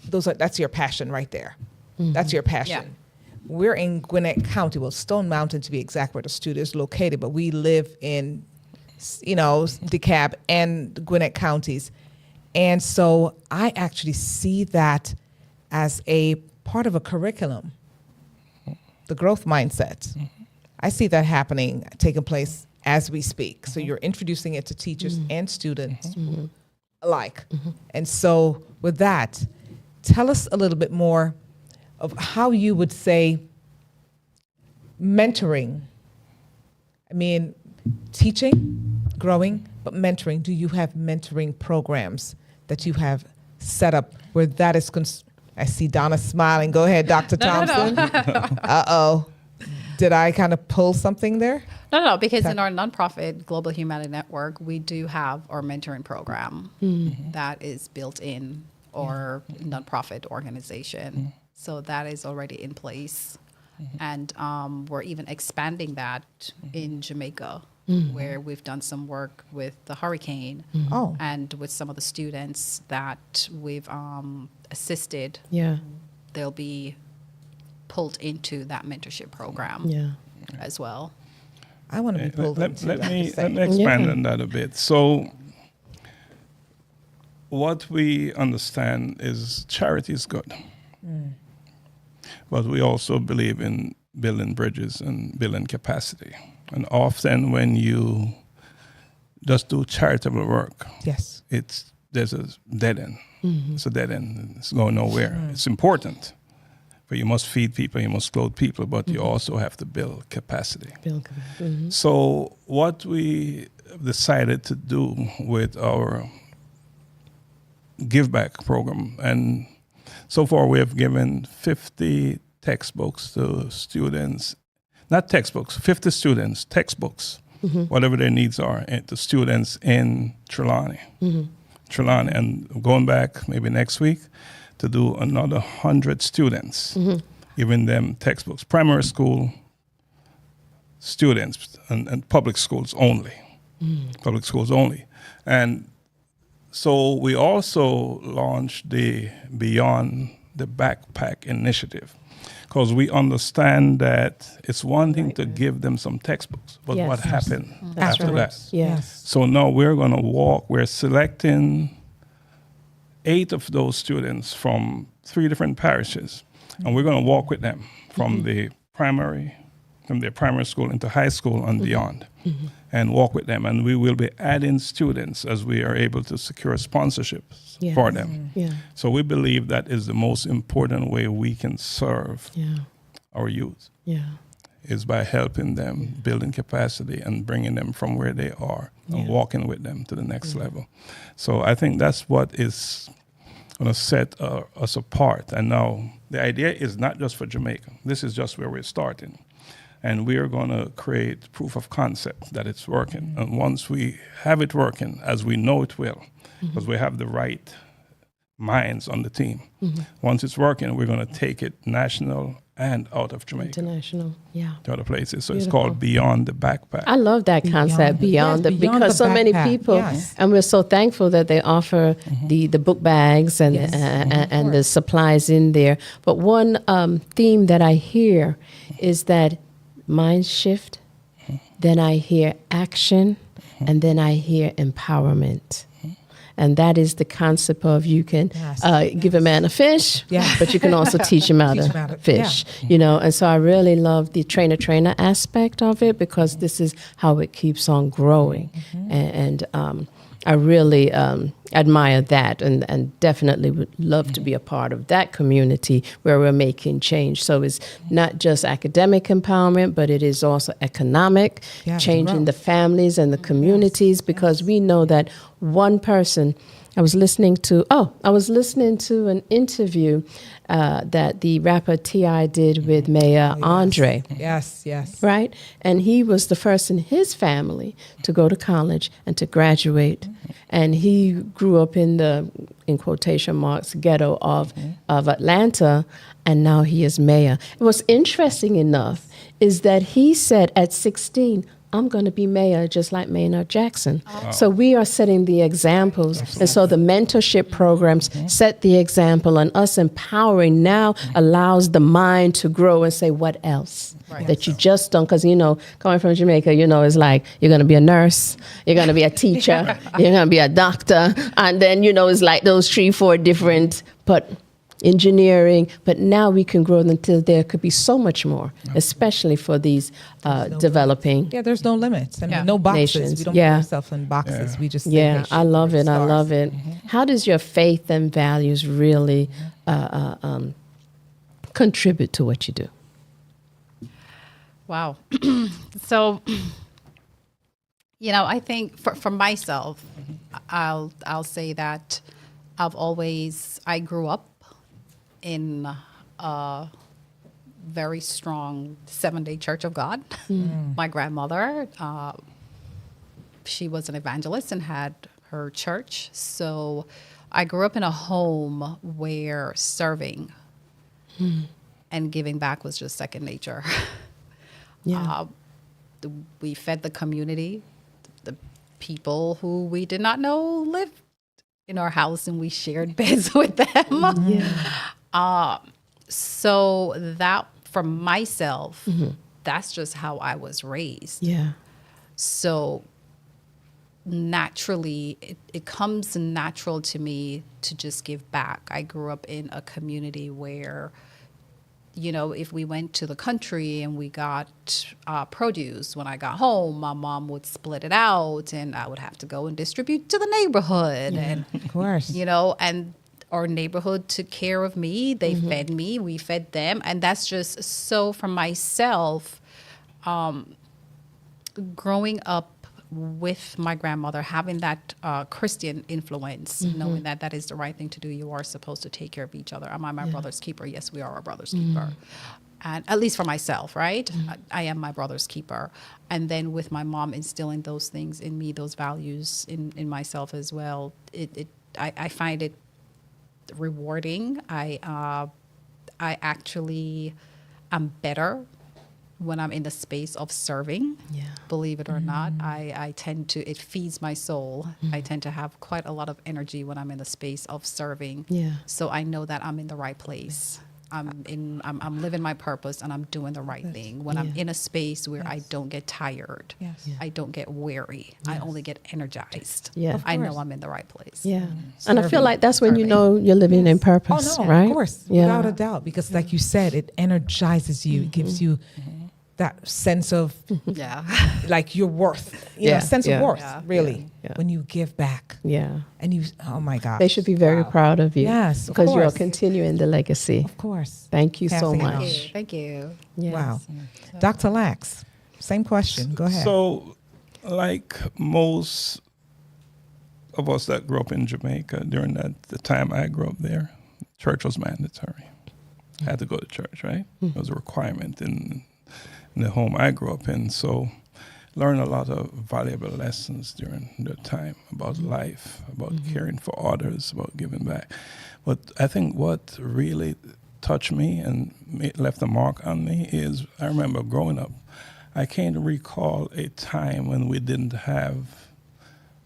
that's your passion right there. That's your passion. Yeah. We're in Gwinnett County, Stone Mountain to be exact, where the studio is located, but we live in, DeKalb and Gwinnett counties. And so I actually see that as a part of a curriculum, the growth mindset. I see that taking place as we speak. So you're introducing it to teachers and students alike. And so with that, tell us a little bit more of how you would say mentoring. Teaching, growing, but mentoring. Do you have mentoring programs that you have set up where that is I see Donna smiling. Go ahead, Dr. Thompson. No. Uh-oh. Did I kind of pull something there? No, because in our nonprofit Global Humanity Network, we do have our mentoring program that is built in our nonprofit organization. So that is already in place. And we're even expanding that in Jamaica, where we've done some work with the hurricane and with some of the students that we've assisted. Yeah. They'll be pulled into that mentorship program as well. I want to be pulled into that. Let me expand on that a bit. So what we understand is charity is good. But we also believe in building bridges and building capacity. And often when you just do charitable work, there's a dead end. It's a dead end. It's going nowhere. It's important. But you must feed people, you must clothe people, but you also have to build capacity. So what we decided to do with our Give Back program, and so far we have given 50 textbooks to students, not textbooks, 50 students, textbooks whatever their needs are, to students in Trelawney. Trelawney, and going back maybe next week to do another 100 students, giving them textbooks, primary school students and public schools only. Public schools only. And so we also launched the Beyond the Backpack initiative, because we understand that it's one thing to give them some textbooks, but what happened after that? Yes. So now we're going to we're selecting 8 of those students from 3 different parishes, and we're going to walk with them from their primary school into high school and beyond, and walk with them. And we will be adding students as we are able to secure sponsorships for them. So we believe that is the most important way we can serve our youth, is by helping them, building capacity and bringing them from where they are and walking with them to the next level. So I think that's what is going to set us apart. And now the idea is not just for Jamaica. This is just where we're starting. And we are going to create proof of concept that it's working. And once we have it working, as we know it will, because we have the right minds on the team, once it's working, we're going to take it national and out of Jamaica. International, to other places. So it's called Beyond the Backpack. I love that concept, beyond because so many people, and we're so thankful that they offer the book bags and and the supplies in there. But one theme that I hear is that mind shift, then I hear action, and then I hear empowerment. And that is the concept of you can give a man a fish, but you can also teach him how to fish, you know. And so I really love the trainer aspect of it, because this is how it keeps on growing. And I really admire that, and definitely would love to be a part of that community where we're making change. So it's not just academic empowerment, but it is also economic, changing the families and the communities, because we know that one person, I was listening to an interview that the rapper T.I. did with Mayor Andre. Yes. Right? And he was the first in his family to go to college and to graduate. And he grew up in the, in quotation marks, ghetto of Atlanta, and now he is mayor. What's interesting enough is that he said at 16, I'm going to be mayor just like Maynard Jackson. So we are setting the examples. And so the mentorship programs set the example, and us empowering now allows the mind to grow and say, what else that you just don't? Because, you know, coming from Jamaica, you know, it's like you're going to be a nurse, you're going to be a teacher, you're going to be a doctor. And then, you know, it's like those 3-4 different, but engineering, but now we can grow until there could be so much more, especially for these developing. There's no limits. I mean, no boxes. Nations. We don't put ourselves in boxes. We just I love it. I love it. How does your faith and values really contribute to what you do? Wow. So, you know, I think for myself, I'll say that I grew up in a very strong Seventh-day Church of God. My grandmother, she was an evangelist and had her church. So I grew up in a home where serving and giving back was just second nature. We fed the community. The people who we did not know lived in our house, and we shared beds with them. So that, for myself, that's just how I was raised. So naturally, it comes natural to me to just give back. I grew up in a community where, you know, if we went to the country and we got produce, when I got home, my mom would split it out, and I would have to go and distribute to the neighborhood. And, of course, you know, and our neighborhood took care of me. They fed me, we fed them. And that's just so, for myself, growing up with my grandmother, having that Christian influence, knowing that that is the right thing to do. You are supposed to take care of each other. Am I my brother's keeper? Yes, we are our brother's keeper. And at least for myself, right? I am my brother's keeper. And then with my mom instilling those things in me, those values in myself as well, I find it rewarding. I actually am better when I'm in the space of serving. Yeah. Believe it or not, I tend to, it feeds my soul. I tend to have quite a lot of energy when I'm in the space of serving. Yeah. So I know that I'm in the right place. I'm living my purpose and I'm doing the right thing. When I'm in a space where I don't get tired, I don't get weary, I only get energized. Yeah. I know I'm in the right place. Yeah. And I feel like that's when you know you're living in purpose, Oh, no, right? of course, without a doubt. Because like you said, it energizes you. It gives you that sense of Yeah. like your worth, you know, sense of worth, really, Yeah. when you give back. Yeah. And you, oh my gosh. They should be very proud of you. Yes, of because you're course. continuing the legacy. Of course. Thank you so Passing it on. much. Thank you. Yes. Wow. Dr. Lax, same question. Go ahead. So, like most of us that grew up in Jamaica during the time I grew up there, church was mandatory. I had to go to church, right? It was a requirement in the home I grew up in. So, learned a lot of valuable lessons during that time about life, about caring for others, about giving back. But I think what really touched me and left a mark on me is I remember growing up, I can't recall a time when we didn't have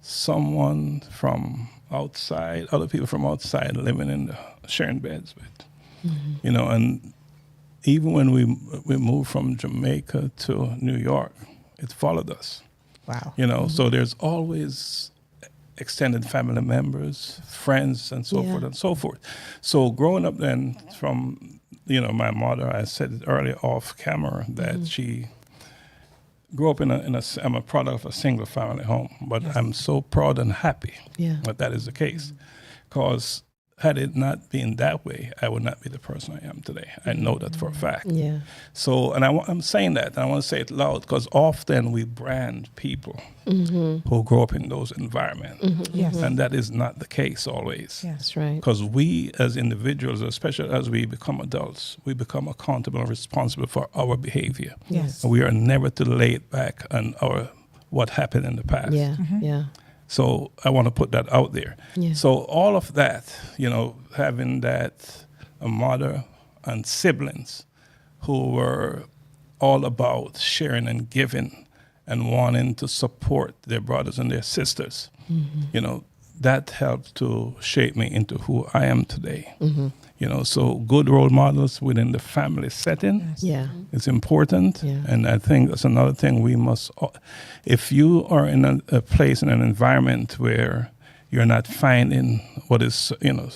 someone from outside, other people from outside living in sharing beds with, you know, and even when we moved from Jamaica to New York, it followed us. Wow. You know, so there's always extended family members, friends, and so forth and so forth. So growing up then from, you know, my mother, I said it earlier off camera that she grew up I'm a product of a single family home, but I'm so proud and happy that is the case. Because had it not been that way, I would not be the person I am today. I know that for a fact. Yeah. So, and I'm saying that, and I want to say it loud, because often we brand people who grow up in those environments. Yes. And that is not the case always. Yes. That's right. Because we as individuals, especially as we become adults, we become accountable and responsible for our behavior. Yes. And we are never to lay it back on what happened in the past. Yeah. Yeah. So I want to put that out there. Yeah. So all of that, you know, having that a mother and siblings who were all about sharing and giving and wanting to support their brothers and their sisters, you know, that helped to shape me into who I am today. You know, so good role models within the family setting Yeah. is important. Yeah. And I think that's another thing we must, if you are in a place, in an environment where you're not finding what is, you know,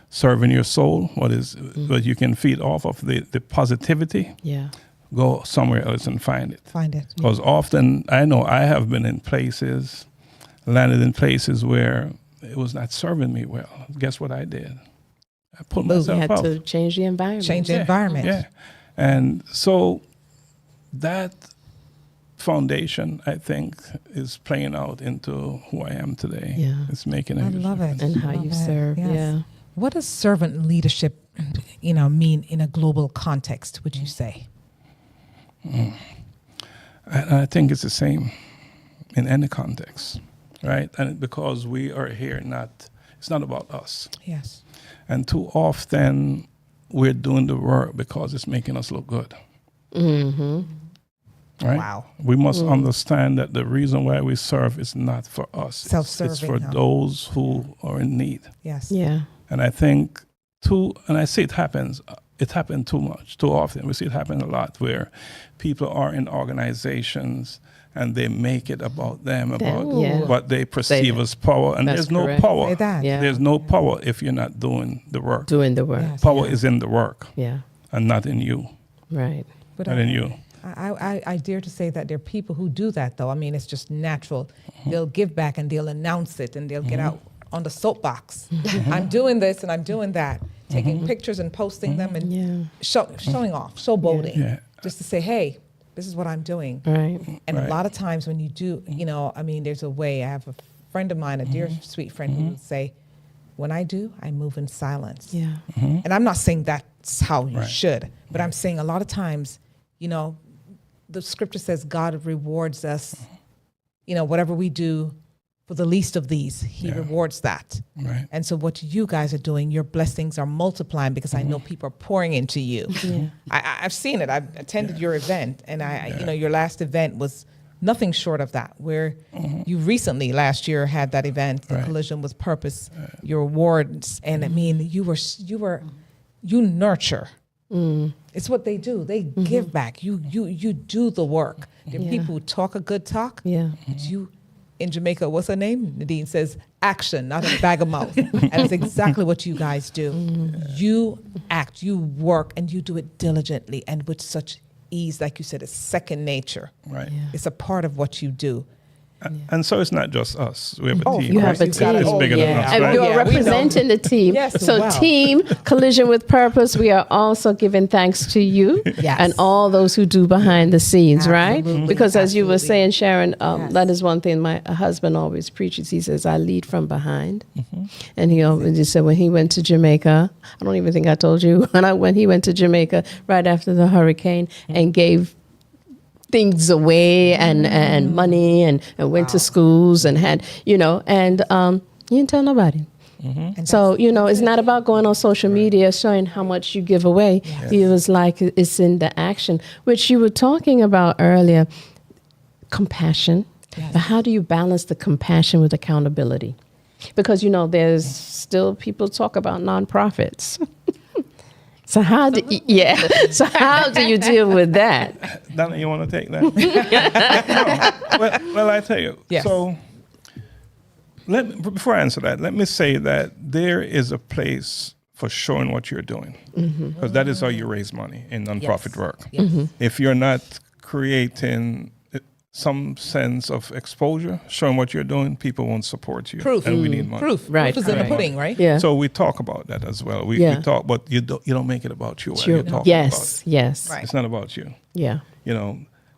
serving your soul, what you can feed off of the positivity, go somewhere else and find it. Find it. Because often, I know I have been in places, landed in places where it was not serving me well. Guess what I did? I put You myself had out. to change the environment. Change the environment. Yeah. And so that foundation, I think, is playing out into who I am today. Yeah. It's making I love it. And how Love you it. serve. Yes. Yeah. What does servant leadership, you know, mean in a global context, would you say? I think it's the same in any context, right? And because we are here, it's not about us. Yes. And too often we're doing the work because it's making us look good. Right? Wow. We must understand that the reason why we serve is not for us. Self-serving, It's for huh? those who are in need. Yes. Yeah. And I think and I see it happened too much, too often. We see it happen a lot where people are in organizations and they make it about them, about what they perceive as power. And That's there's no correct. power. Say that. Yeah. There's no power if you're not doing the work. Doing the work. Yes. Power is in the work Yeah. and not in you. Right. But Not in you. I dare to say that there are people who do that, though. I mean, it's just natural. They'll give back and they'll announce it and they'll get out on the soapbox. I'm doing this and I'm doing that. Taking pictures and posting them and showing off, showboating. Yeah. Just to say, hey, this is what I'm doing. Right. And a Right. lot of times when you do, you know, I mean, there's a way. I have a friend of mine, a dear, sweet friend, who would say, when I do, I move in silence. Yeah. And I'm not saying that's how you Right. should, but I'm saying a lot of times, the scripture says God rewards us, whatever we do for the least of these, he rewards that. Right. And so what you guys are doing, your blessings are multiplying because I know people are pouring into you. Yeah. I've seen it. I've attended your event, and your last event was nothing short of that, where you recently last year had that event, the Collision with Purpose, your awards, and I mean, you nurture. It's what they do. They give back. You do the work. There are people who talk a good talk. Yeah. But you, in Jamaica, what's her name? Nadine says action, not a bag of mouth. And it's exactly what you guys do. You act, you work, and you do it diligently and with such ease. Like you said, it's second nature. Right. Yeah. It's a part of what you do. And so it's not just us. We have a team. You have a It's team. bigger than us. And Right? you're Yeah, we representing the team. Yes, So wow. team Collision with Purpose, we are also giving thanks to you Yes. and all those who do behind the scenes, right? Absolutely, Because as you were absolutely. saying, Sharon, Yes. that is one thing my husband always preaches. He says, I lead from behind. And he always said when he went to Jamaica, I don't even think I told you, when he went to Jamaica right after the hurricane and gave things away and money and went to schools and had, and you didn't tell nobody. And So, it's not about going on social media showing how much you give away. It was like it's in the action, which you were talking about earlier, compassion. Yes. But how do you balance the compassion with accountability? Because, there's still people talk about nonprofits. So how do you deal with that? Donna, you want to take that? No. Well, I tell you. Yes. So, before I answer that, let me say that there is a place for showing what you're doing, because that is how you raise money in nonprofit work. Yes. If you're not creating some sense of exposure, showing what you're doing, people won't support you. Proof. And we need money. Proof. Right. Proof is in the Right. pudding, right? Yeah. So we talk about that as well. We talk, but you don't make it about you. You're talking Yes. about Yes. Right. it. It's not about you. Yeah.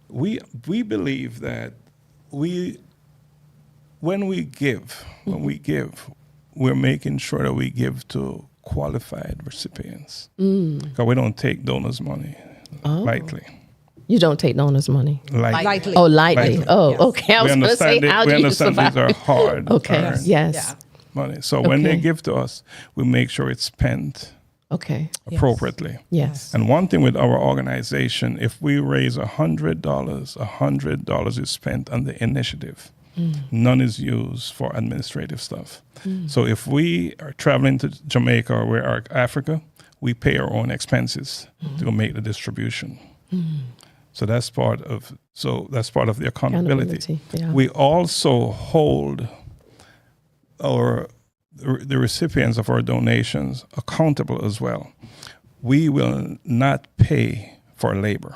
We believe that when we give, we're making sure that we give to qualified recipients. Because we don't take donors' money lightly. You don't take donors' money. Lightly. Oh, lightly. Lightly. Oh, Yes. okay. I was going to say, how do you survive? these are hard Okay. earned Yes. money. So when they Okay. give to us, we make sure it's spent Okay. appropriately. Yes. And one thing with our organization, if we raise $100, $100 is spent on the initiative. None is used for administrative stuff. So if we are traveling to Jamaica or we're at Africa, we pay our own expenses to go make the distribution. So that's part of the accountability. Yeah. We also hold the recipients of our donations accountable as well. We will not pay for labor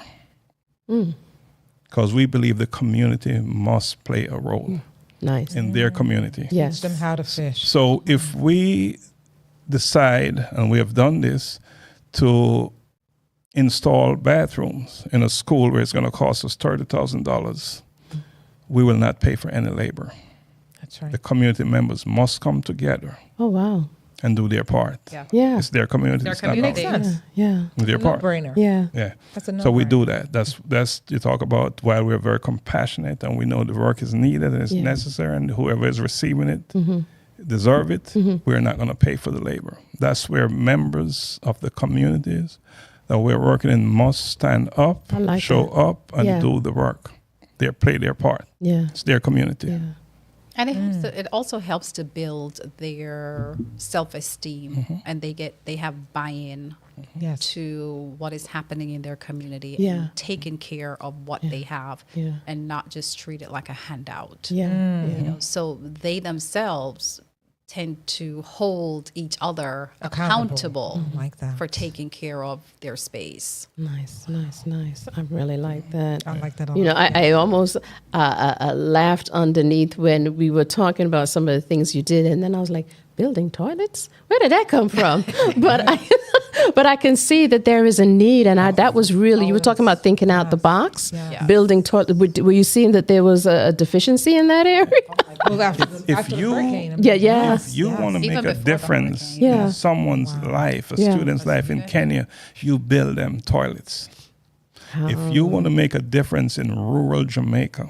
because we believe the community must play a role Nice. in their community. Yes. Teach them how to fish. So if we decide, and we have done this, to install bathrooms in a school where it's going to cost us $30,000, we will not pay for any labor. That's right. The community members must come together Oh, wow. and do their part. Yeah. Yeah. It's their community. Their It's not community. ours. Makes sense. Yeah. Their part. No-brainer. Yeah. Yeah. That's a So we no-brainer. do that. That's you talk about while we're very compassionate and we know the work is needed and it's Yeah. necessary and whoever is receiving it deserve it, we're not going to pay for the labor. That's where members of the communities that we're working in must stand up, I like show that. up, and Yeah. do the work. They play their part. Yeah. It's their community. Yeah. And it also helps to build their self-esteem, and they have buy-in Yes. to what is happening in their community, Yeah. and taking care of what they have, Yeah. and not just treat it like a handout. Yeah. You know, so they themselves tend to hold each other accountable Like that. for taking care of their space. Nice, nice, nice. I really like that. I like that a lot. You know, I almost laughed underneath when we were talking about some of the things you did, and then I was like, building toilets? Where did that come from? But I can see that there is a need, and that was really, you were talking about thinking out the box, building toilet. Were you seeing that there was a deficiency in that area? Well, after you- the hurricane, I mean, If you want to Even make a before the difference hurricane. in someone's life, a student's life in Kenya, you build them toilets. If you want to make a difference in rural Jamaica,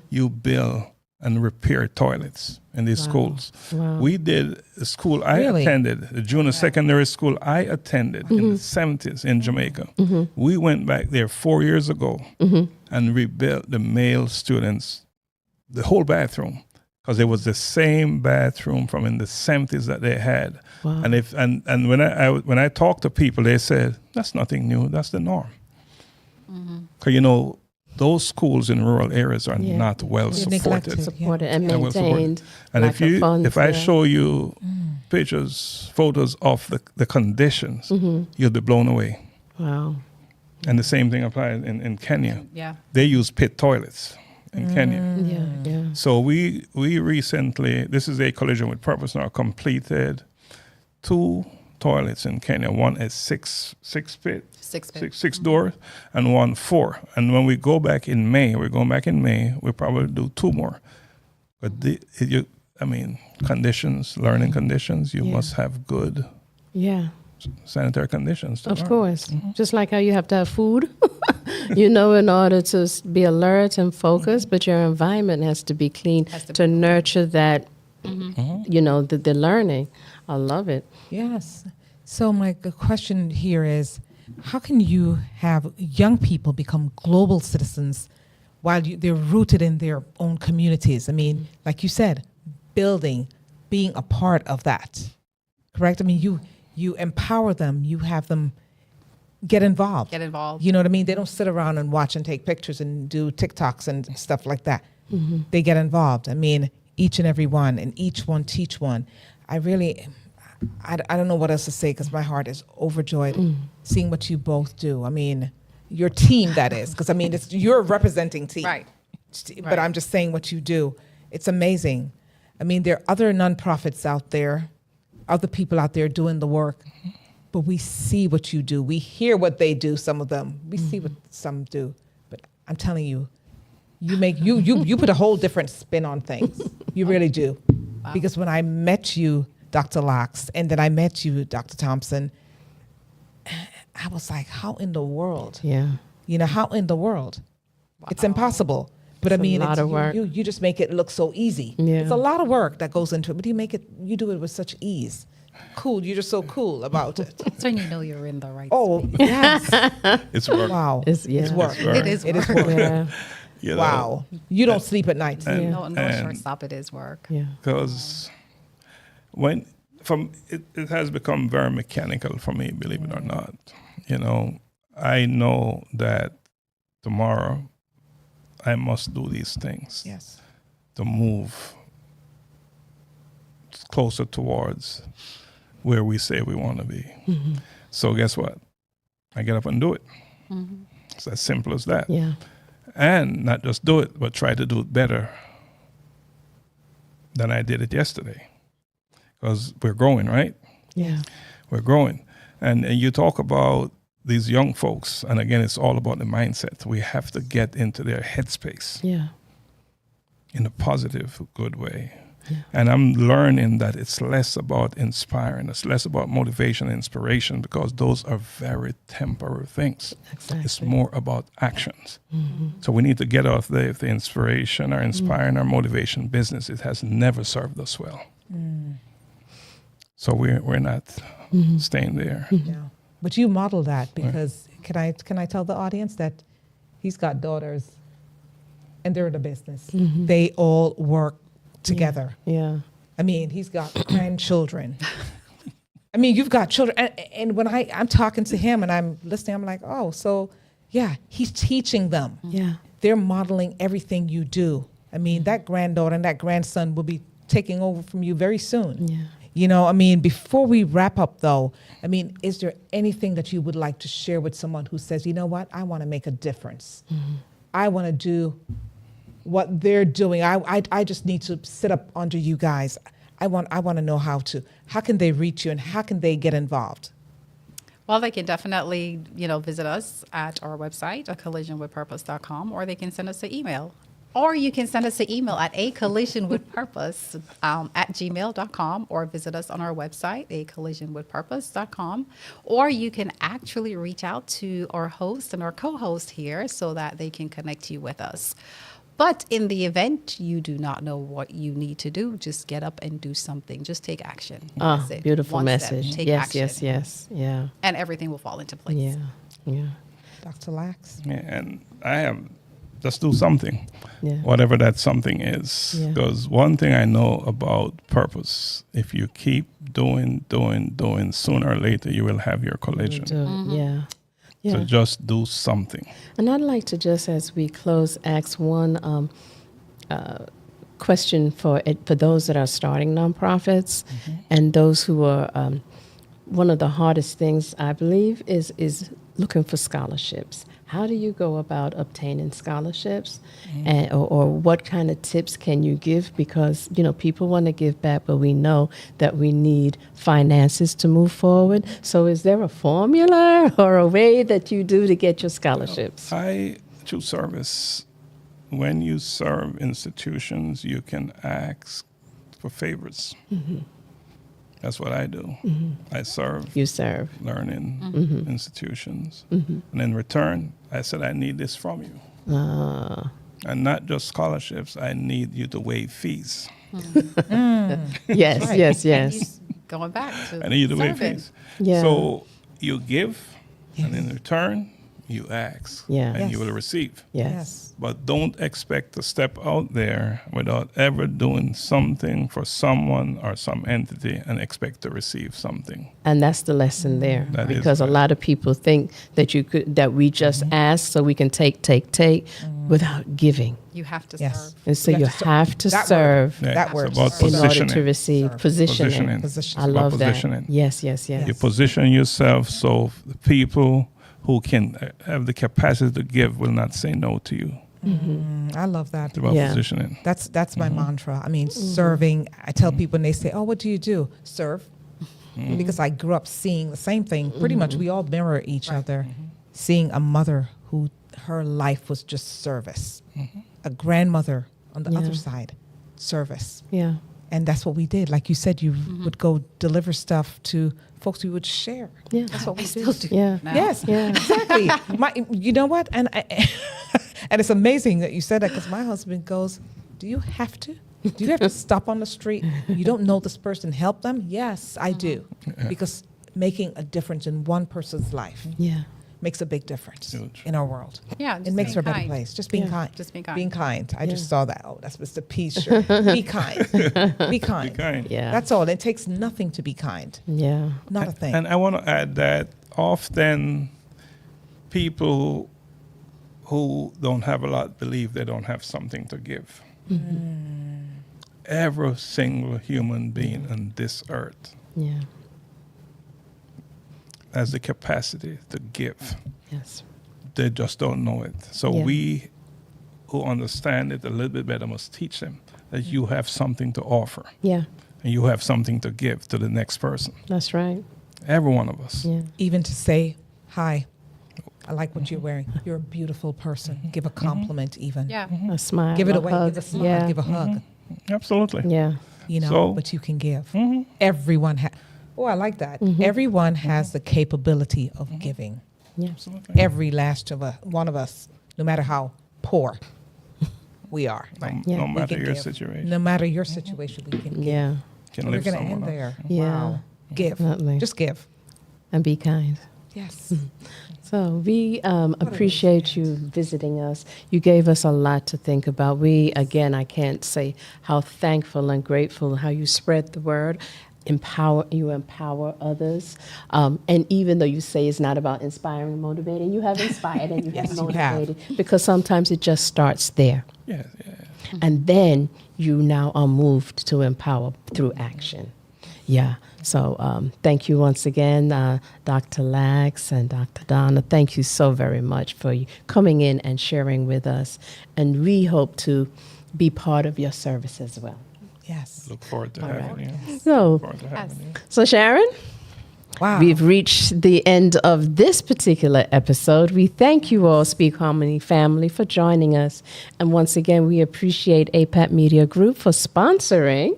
you build and repair toilets in these schools. Wow. We did a school I Really? attended, the junior secondary school I attended in the 70s in Jamaica. We went back there 4 years ago and rebuilt the male students, the whole bathroom, because it was the same bathroom from in the 70s that they had. Wow. And when I talked to people, they said, that's nothing new, that's the norm. Because, those schools in rural areas are not well supported. Supported and Well supported. maintained. And lack of funds, if I show you pictures, photos of the conditions, you'll be blown away. Wow. And the same thing applies in Kenya. Yeah. They use pit toilets in Kenya. Yeah. So we recently, this is a collision with purpose now, completed 2 toilets in Kenya. One is six doors, and one 4. And when we go back in May, we'll probably do 2 more. But conditions, learning conditions, you must have good sanitary conditions. Of course. Just like how you have to have food, in order to be alert and focused, but your environment has to be clean to nurture that, the learning. I love it. Yes. So my question here is, how can you have young people become global citizens while they're rooted in their own communities? I mean, like you said, building, being a part of that, correct? I mean, you empower them, you have them get involved. You know what I mean? They don't sit around and watch and take pictures and do TikToks and stuff like that. They get involved. I mean, each and every one, and each one teach one. I don't know what else to say, because my heart is overjoyed seeing what you both do. I mean, your team, that is, because you're representing team. Right. But I'm just saying what you do. It's amazing. I mean, there are other nonprofits out there, other people out there doing the work, but we see what you do. We hear what they do, some of them. We see what some do. But I'm telling you, you put a whole different spin on things. You really do. Wow. Because when I met you, Dr. Lax, and then I met you, Dr. Thompson, I was like, how in the world? Yeah. How in the world? Wow. It's impossible. But It's a lot of work. You just make it look so easy. Yeah. It's a lot of work that goes into it, but you do it with such ease. Cool. You're just so cool about it. That's when you know you're in the right Oh, yes. It's work. Wow. It's work. It is It is work. work. Yeah. Wow. You don't sleep at night. No shortstop, it is work. Yeah. Because it has become very mechanical for me, believe it or not. I know that tomorrow I must do these things. Yes. To move closer towards where we say we want to be. So guess what? I get up and do it. It's as simple as that. Yeah. And not just do it, but try to do it better than I did it yesterday. Because we're growing, right? Yeah. We're growing. And you talk about these young folks, and again, it's all about the mindset. We have to get into their headspace in a positive, good way. Yeah. And I'm learning that it's less about inspiring, it's less about motivation and inspiration, because those are very temporary things. Exactly. It's more about actions. So we need to get off the inspiration or inspiring or motivation business. It has never served us well. So we're not staying there. Yeah. But you model that, because can I tell the audience that he's got daughters and they're in the business. They all work together. Yeah. I mean, he's got grandchildren. I mean, you've got children. And when I'm talking to him and I'm listening, I'm like, oh, so yeah, he's teaching them. Yeah. They're modeling everything you do. I mean, that granddaughter and that grandson will be taking over from you very soon. Yeah. Before we wrap up though, is there anything that you would like to share with someone who says, you know what, I want to make a difference. I want to do what they're doing. I just need to sit up under you guys. I want to know how can they reach you and how can they get involved? Well, they can definitely, visit us at our website, acollisionwithpurpose.com, or they can send us an email. Or you can send us an email at acollisionwithpurpose at gmail.com, or visit us on our website, acollisionwithpurpose.com. Or you can actually reach out to our host and our co-host here so that they can connect you with us. But in the event you do not know what you need to do, just get up and do something. Just take action. That's it. Beautiful One message. step. Take Yes, action. yes. Yeah. And everything will fall into place. Yeah. Dr. Lax? Yeah, and I have just do something, Yeah. whatever that something is. Yeah. Because one thing I know about purpose, if you keep doing, sooner or later you will have your collision. Yeah. So just do something. And I'd like to just, as we close, ask one question for those that are starting nonprofits and those who are. One of the hardest things, I believe, is looking for scholarships. How do you go about obtaining scholarships, and or what kind of tips can you give? Because people want to give back, but we know that we need finances to move forward. So, is there a formula or a way that you do to get your scholarships? I choose service. When you serve institutions, you can ask for favors. That's what I do. I serve. You serve. Learning institutions. And in return, I said, I need this from you. And not just scholarships, I need you to waive fees. Yes. Going back to I need you to waive serving. fees. Yeah. So you give, and in return, you ask, and you will receive. Yes. But don't expect to step out there without ever doing something for someone or some entity and expect to receive something. And that's the lesson there, That is because a right. lot of people think that we just ask so we can take without giving. You have to Yes. serve. And so you have to That word. serve Yeah, That it's works. about in order positioning. to receive positioning. Position. I It's about love that. positioning. Yes. You position yourself so the people who can have the capacity to give will not say no to you. I love that. It's about Yeah. positioning. That's my mantra. I mean, serving. I tell people, and they say, "Oh, what do you do?" Serve, because I grew up seeing the same thing. Pretty much, we all mirror each other. Seeing a mother who her life was just service, a grandmother on the other side, service, Yeah. and that's what we did. Like you said, you would go deliver stuff to folks we would share. Yeah. That's what we I still did. do. Yeah. now. Yes, Yeah. exactly. You know what? And and it's amazing that you said that, because my husband goes, "Do you have to? Do you have to stop on the street? You don't know this person. Help them?" Yes, I do, because making a difference in one person's life Yeah. makes a big difference Huge. in our world. Yeah, It just makes being her a better kind. place. Just being Yeah. kind. Just being kind. Being kind. I just Yeah. saw that. Oh, that's Mr. P's shirt. Be kind. Be kind. Be kind. Yeah. That's all. It takes nothing to be kind. Yeah. Not a thing. And I want to add that often people who don't have a lot believe they don't have something to give. Every single human being on this earth Yeah. has the capacity to give. Yes. They just don't know it. So Yeah. we who understand it a little bit better must teach them that you have something to offer Yeah. and you have something to give to the next person. That's right. Every one of us. Yeah. Even to say, "Hi, I like what you're wearing. You're a beautiful person." Give a compliment, even. Yeah. A smile. Give it a away. hug. Give a smile. Yeah. Give a hug. Absolutely. Yeah. You know, So- but you can give. Everyone has. Oh, I like that. Everyone has the capability of giving. Yeah. Absolutely. Every last one of us, no matter how poor we are. Yeah. No We matter can your give. situation. No matter your situation, we can give. Yeah. Can So we're lift going to someone end up. there. Yeah. Wow. Give. Definitely. Just give. And be kind. Yes. So we appreciate you visiting us. You gave us a lot to think about. I can't say how thankful and grateful how you spread the word. You empower others. And even though you say it's not about inspiring and motivating, you have inspired and you Yes, have you have. motivated. Because sometimes it just starts there. Yeah. And then you now are moved to empower through action. Yeah. So thank you once again, Dr. Lax and Dr. Donna. Thank you so very much for coming in and sharing with us. And we hope to be part of your service as well. Yes. Look forward to All having right. you. So, Look forward to having you. so Sharon, Wow. We've reached the end of this particular episode. We thank you all, Speak Harmony family, for joining us. And once again, we appreciate APAP Media Group for sponsoring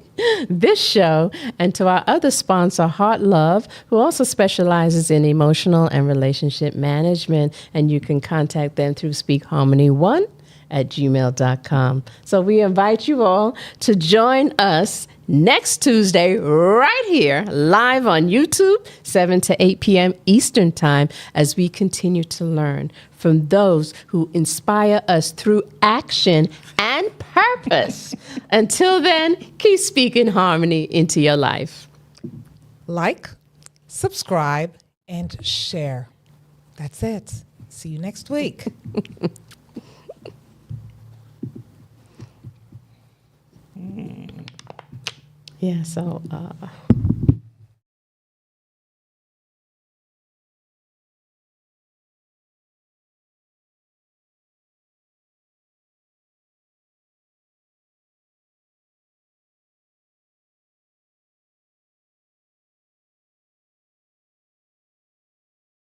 this show, and to our other sponsor, Heart Love, who also specializes in emotional and relationship management. And you can contact them through speakharmony1@gmail.com. So we invite you all to join us next Tuesday right here, live on YouTube, 7 to 8 p.m. Eastern Time, as we continue to learn from those who inspire us through action and purpose. Until then, keep speaking harmony into your life. Like, subscribe, and share. That's it. See you next week. Yeah, so